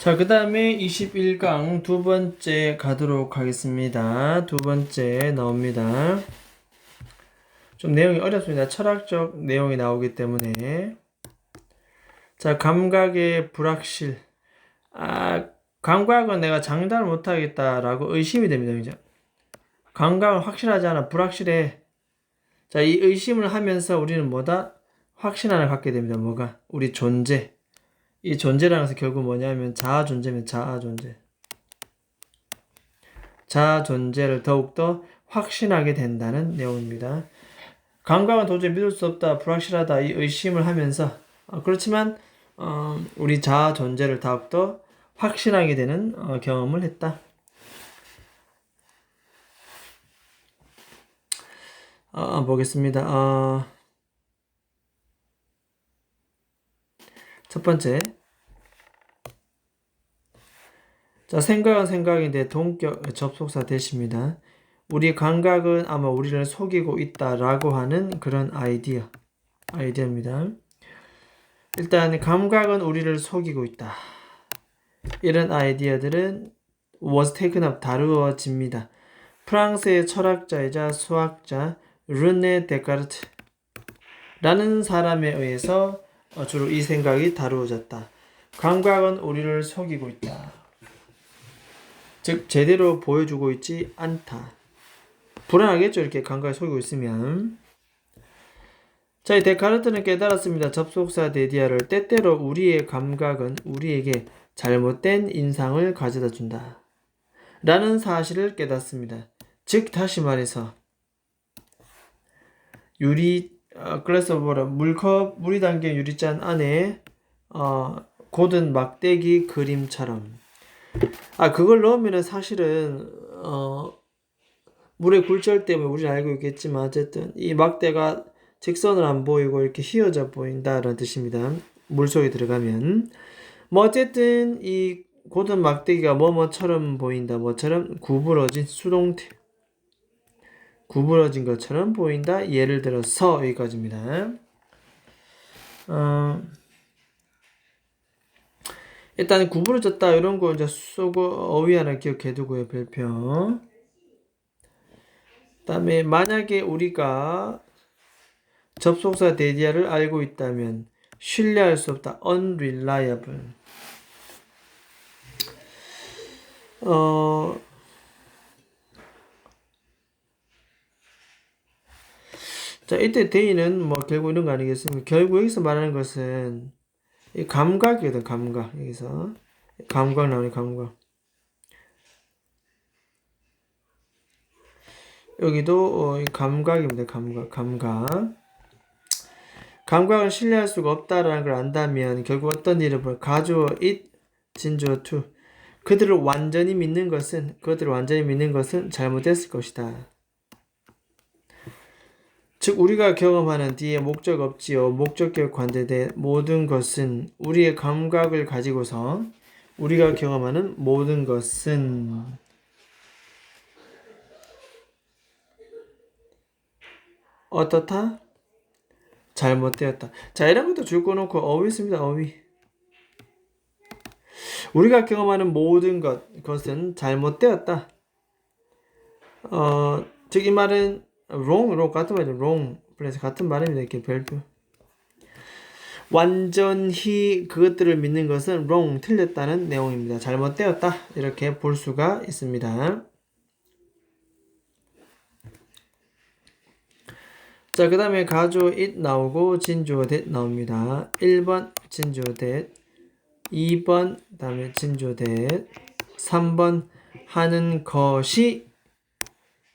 자, 그 다음에 21강 두 번째 가도록 하겠습니다. 두 번째 나옵니다. 좀 내용이 어렵습니다. 철학적 내용이 나오기 때문에. 자, 감각의 불확실. 감각은 내가 장담을 못하겠다라고 의심이 됩니다. 그죠? 감각은 확실하지 않아. 불확실해. 자, 이 의심을 하면서 우리는 뭐다? 확신함을 갖게 됩니다. 뭐가? 우리 존재. 이 존재라는 것은 결국 뭐냐면 자아 존재면 자아 존재. 자아 존재를 더욱더 확신하게 된다는 내용입니다. 감각은 도저히 믿을 수 없다, 불확실하다 이 의심을 하면서 그렇지만 우리 자아 존재를 더욱더 확신하게 되는 경험을 했다. 보겠습니다. 첫 번째. 자, 생각은 생각인데 동격 접속사 대시입니다. 우리 감각은 아마 우리를 속이고 있다라고 하는 그런 아이디어입니다. 일단 감각은 우리를 속이고 있다. 이런 아이디어들은 was taken up 다루어집니다. 프랑스의 철학자이자 수학자 르네 데카르트 라는 사람에 의해서 주로 이 생각이 다루어졌다. 감각은 우리를 속이고 있다. 즉 제대로 보여주고 있지 않다. 불안하겠죠, 이렇게 감각을 속이고 있으면. 자, 이 데카르트는 깨달았습니다. 접속사 데디아를 때때로 우리의 감각은 우리에게 잘못된 인상을 가져다 준다 라는 사실을 깨닫습니다. 즉 다시 말해서 글래스 오브 워터 물이 담긴 유리잔 안에 고든 막대기 그림처럼 그걸 넣으면 사실은 물의 굴절 때문에 우리는 알고 있겠지만 어쨌든 이 막대가 직선을 안 보이고 이렇게 휘어져 보인다라는 뜻입니다. 물속에 들어가면 어쨌든 이 고든 막대기가 뭐뭐처럼 보인다. 뭐처럼 구부러진 수동태 구부러진 것처럼 보인다. 예를 들어서 여기까지입니다. 일단 구부러졌다 이런 거 이제 어휘 하나 기억해 두고요. 별표. 그다음에 만약에 우리가 접속사 데디아를 알고 있다면 신뢰할 수 없다. unreliable. 자, 이때 데이는 결국 이런 거 아니겠습니까? 결국 여기서 말하는 것은 이 감각이거든, 감각. 여기서 감각 나오네, 감각. 여기도 이 감각입니다. 감각. 감각을 신뢰할 수가 없다라는 걸 안다면 결국 어떤 일을 가주어 it, 진주어 to. 그들을 완전히 믿는 것은 잘못됐을 것이다. 즉 우리가 경험하는 뒤에 목적 없지요. 목적격 관대대 모든 것은 우리의 감각을 가지고서 우리가 경험하는 모든 것은 어떻다? 잘못되었다. 자, 이런 것도 줄 꺼놓고 어휘 씁니다. 어휘. 우리가 경험하는 모든 것은 잘못되었다. 즉 이 말은 wrong 같은 말이죠. wrong 플러스 같은 말입니다. 이렇게 별표. 완전히 그것들을 믿는 것은 wrong 틀렸다는 내용입니다. 잘못되었다. 이렇게 볼 수가 있습니다. 자, 그 다음에 가주어 it 나오고 진주어 that 나옵니다. 1번 진주어 that, 2번 다음에 진주어 that, 3번 하는 것이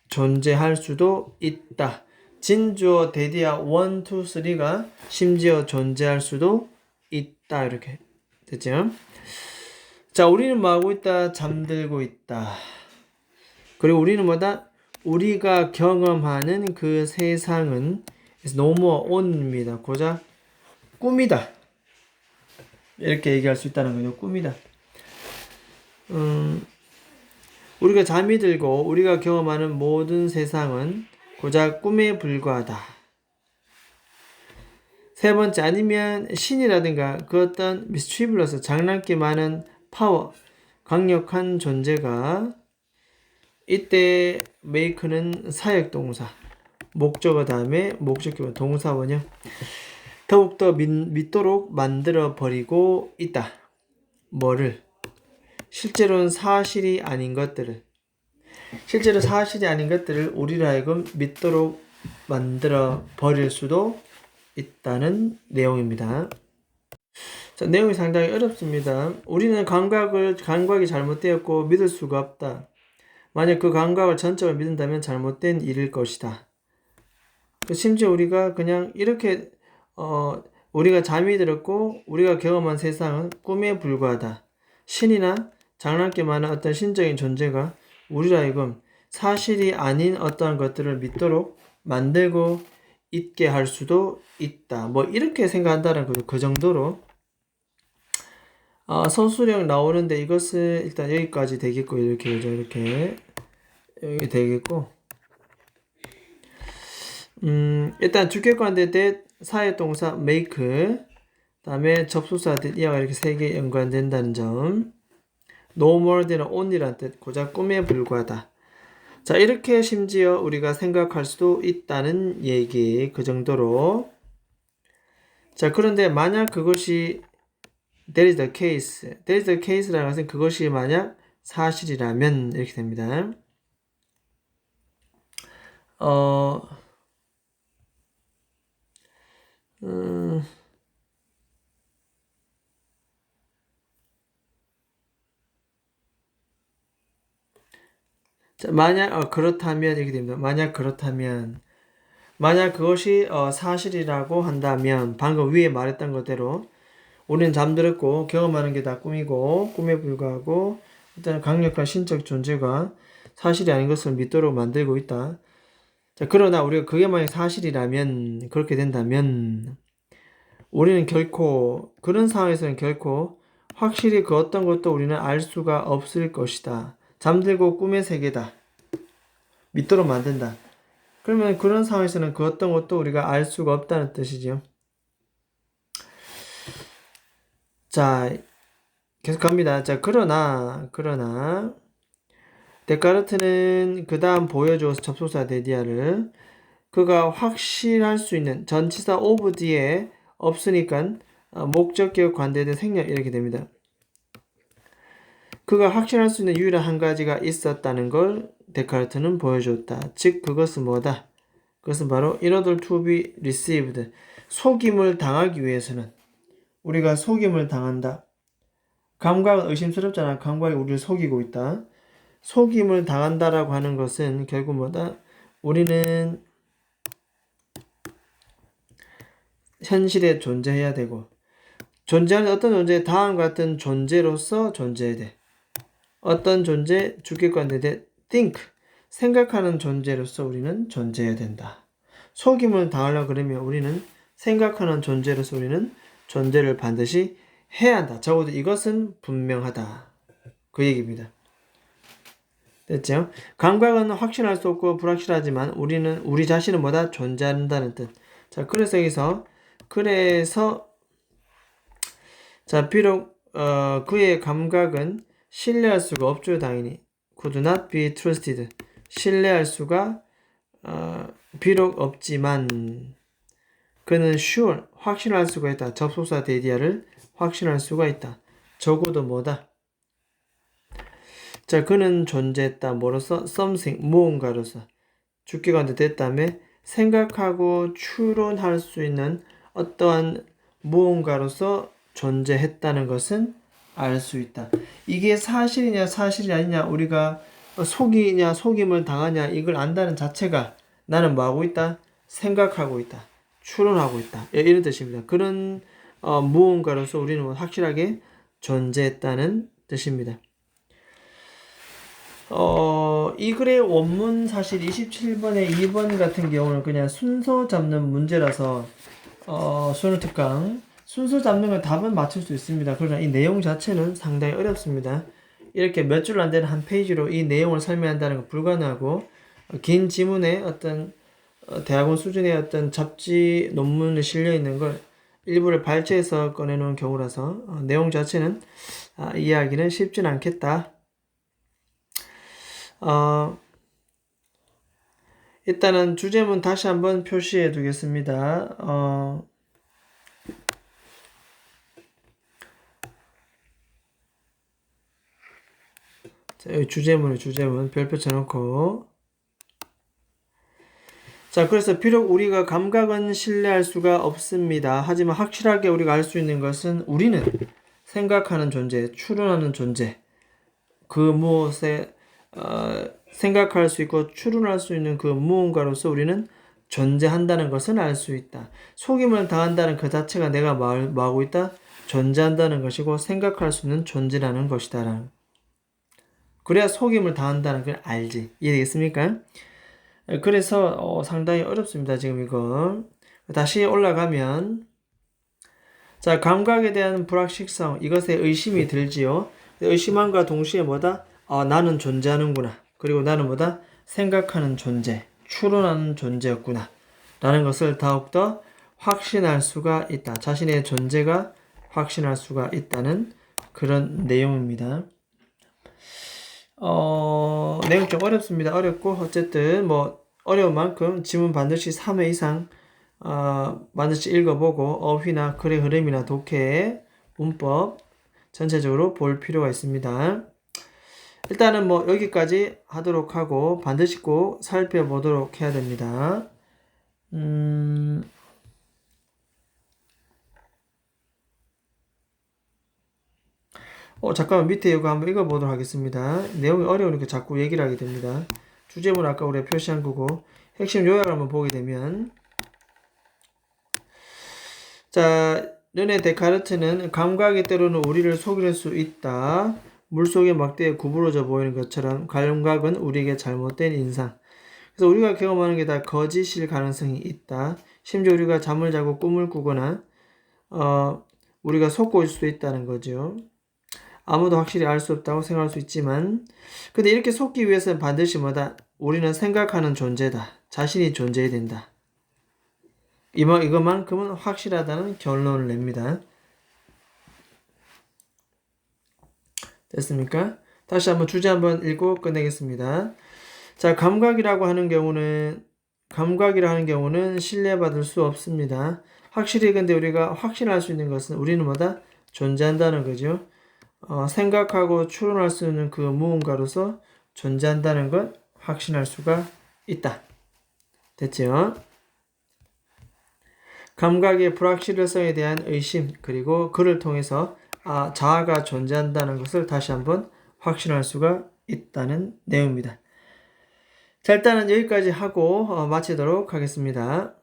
존재할 수도 있다. 진주어 that이야 1, 2, 3가 심지어 존재할 수도 있다. 이렇게 됐죠? 자, 우리는 뭐 하고 있다? 잠들고 있다. 그리고 우리는 뭐다? 우리가 경험하는 그 세상은 no more on입니다. 고작 꿈이다. 이렇게 얘기할 수 있다는 거죠. 꿈이다. 우리가 잠이 들고 우리가 경험하는 모든 세상은 고작 꿈에 불과하다. 세 번째, 아니면 신이라든가 그 어떤 미스치블러스 장난기 많은 파워, 강력한 존재가. 이때 make는 사역동사, 목적어 다음에 목적격 동사원형. 더욱더 믿도록 만들어 버리고 있다. 뭐를? 실제로 사실이 아닌 것들을 우리로 하여금 믿도록 만들어 버릴 수도 있다는 내용입니다. 자, 내용이 상당히 어렵습니다. 우리는 감각이 잘못되었고 믿을 수가 없다. 만약 그 감각을 전적으로 믿는다면 잘못된 일일 것이다. 심지어 우리가 그냥 이렇게 우리가 잠이 들었고 우리가 경험한 세상은 꿈에 불과하다. 신이나 장난기 많은 어떤 신적인 존재가 우리로 하여금 사실이 아닌 어떠한 것들을 믿도록 만들고 있게 할 수도 있다. 뭐 이렇게 생각한다는 거죠. 그 정도로 서술형 나오는데 이것은 일단 여기까지 되겠고, 이렇게 여기 되겠고, 일단 주격관대 that 사회동사 make, 다음에 접속사 that 이하가 이렇게 세 개 연관된다는 점. no more than only란 뜻, 고작 꿈에 불과하다. 자, 이렇게 심지어 우리가 생각할 수도 있다는 얘기, 그 정도로. 자, 그런데 만약 그것이 that is the case라는 것은 그것이 만약 사실이라면 이렇게 됩니다. 자, 만약 그렇다면 이렇게 됩니다. 만약 그것이 사실이라고 한다면 방금 위에 말했던 것대로 우리는 잠들었고 경험하는 게 다 꿈이고 꿈에 불과하고 어떤 강력한 신적 존재가 사실이 아닌 것을 믿도록 만들고 있다. 자, 그러나 우리가 그게 만약 사실이라면, 그렇게 된다면 우리는 그런 상황에서는 결코 확실히 그 어떤 것도 우리는 알 수가 없을 것이다. 잠들고 꿈의 세계다. 믿도록 만든다. 그러면 그런 상황에서는 그 어떤 것도 우리가 알 수가 없다는 뜻이죠. 자, 계속 갑니다. 자, 그러나 데카르트는 그 다음 보여주어서 접속사 데디아를 그가 확실할 수 있는 전치사 오브 뒤에 없으니까 목적격 관대된 생략 이렇게 됩니다. 그가 확신할 수 있는 유일한 한 가지가 있었다는 걸 데카르트는 보여줬다. 즉 그것은 뭐다? 그것은 바로 in order to be received. 속임을 당하기 위해서는 우리가 속임을 당한다. 감각은 의심스럽잖아. 감각이 우리를 속이고 있다. 속임을 당한다라고 하는 것은 결국 뭐다? 우리는 현실에 존재해야 되고 존재하는 어떤 존재, 다음과 같은 존재로서 존재해야 돼. 어떤 존재, 주격관대 think, 생각하는 존재로서 우리는 존재해야 된다. 속임을 당하려고 그러면 우리는 생각하는 존재로서 우리는 존재를 반드시 해야 한다. 적어도 이것은 분명하다. 그 얘기입니다. 됐죠? 감각은 확신할 수 없고 불확실하지만 우리 자신은 뭐다? 존재한다는 뜻. 자, 자, 비록 그의 감각은 신뢰할 수가 없죠, 당연히. could not be trusted. 신뢰할 수가 비록 없지만 그는 sure, 확신할 수가 있다. 접속사 데디아를 확신할 수가 있다. 적어도 뭐다? 자, 그는 존재했다. 뭐로서? something, 무언가로서. 주격관대 됐다며 생각하고 추론할 수 있는 어떠한 무언가로서 존재했다는 것은 알 수 있다. 이게 사실이냐 사실이 아니냐, 우리가 속이냐 속임을 당하냐 이걸 안다는 자체가 나는 뭐하고 있다? 생각하고 있다. 추론하고 있다. 이런 뜻입니다. 그런 무언가로서 우리는 확실하게 존재했다는 뜻입니다. 이 글의 원문 사실 27번에 2번 같은 경우는 그냥 순서 잡는 문제라서 수능 특강 순서 잡는 건 답은 맞출 수 있습니다. 그러나 이 내용 자체는 상당히 어렵습니다. 이렇게 몇 줄 안 되는 한 페이지로 이 내용을 설명한다는 건 불가능하고 긴 지문에 어떤 대학원 수준의 어떤 잡지 논문에 실려 있는 걸 일부를 발췌해서 꺼내놓은 경우라서 내용 자체는 이해하기는 쉽진 않겠다. 일단은 주제문 다시 한번 표시해 두겠습니다. 자, 여기 주제문 별표 쳐놓고. 자, 그래서 비록 우리가 감각은 신뢰할 수가 없습니다. 하지만 확실하게 우리가 알 수 있는 것은 우리는 생각하는 존재, 추론하는 존재, 그 무엇에 생각할 수 있고 추론할 수 있는 그 무언가로서 우리는 존재한다는 것을 알 수 있다. 속임을 당한다는 그 자체가 내가 뭐하고 있다? 존재한다는 것이고 생각할 수 있는 존재라는 것이다. 그래야 속임을 당한다는 걸 알지. 이해되겠습니까? 그래서 상당히 어렵습니다. 지금 이거. 다시 올라가면 자, 감각에 대한 불확실성, 이것에 의심이 들지요. 의심함과 동시에 뭐다? 나는 존재하는구나. 그리고 나는 뭐다? 생각하는 존재, 추론하는 존재였구나. 라는 것을 더욱더 확신할 수가 있다. 자신의 존재가 확신할 수가 있다는 그런 내용입니다. 내용 좀 어렵습니다. 어렵고, 어쨌든, 어려운 만큼 지문 반드시 3회 이상, 반드시 읽어보고, 어휘나 글의 흐름이나 독해, 문법, 전체적으로 볼 필요가 있습니다. 일단은 여기까지 하도록 하고, 반드시 꼭 살펴보도록 해야 됩니다. 잠깐만 밑에 이거 한번 읽어보도록 하겠습니다. 내용이 어려우니까 자꾸 얘기를 하게 됩니다. 주제문 아까 우리가 표시한 거고 핵심 요약을 한번 보게 되면 자, 르네 데카르트는 감각이 때로는 우리를 속일 수 있다. 물속의 막대에 구부러져 보이는 것처럼 감각은 우리에게 잘못된 인상. 그래서 우리가 경험하는 게 다 거짓일 가능성이 있다. 심지어 우리가 잠을 자고 꿈을 꾸거나 우리가 속고 있을 수도 있다는 거죠. 아무도 확실히 알 수 없다고 생각할 수 있지만 근데 이렇게 속기 위해서는 반드시 뭐다? 우리는 생각하는 존재다. 자신이 존재해야 된다. 이것만큼은 확실하다는 결론을 냅니다. 됐습니까? 다시 한번 주제 한번 읽고 끝내겠습니다. 자, 감각이라 하는 경우는 신뢰받을 수 없습니다. 확실히 근데 우리가 확신할 수 있는 것은 우리는 뭐다? 존재한다는 거죠. 생각하고 추론할 수 있는 그 무언가로서 존재한다는 것 확신할 수가 있다. 됐죠? 감각의 불확실성에 대한 의심 그리고 그를 통해서 자아가 존재한다는 것을 다시 한번 확신할 수가 있다는 내용입니다. 자, 일단은 여기까지 하고 마치도록 하겠습니다.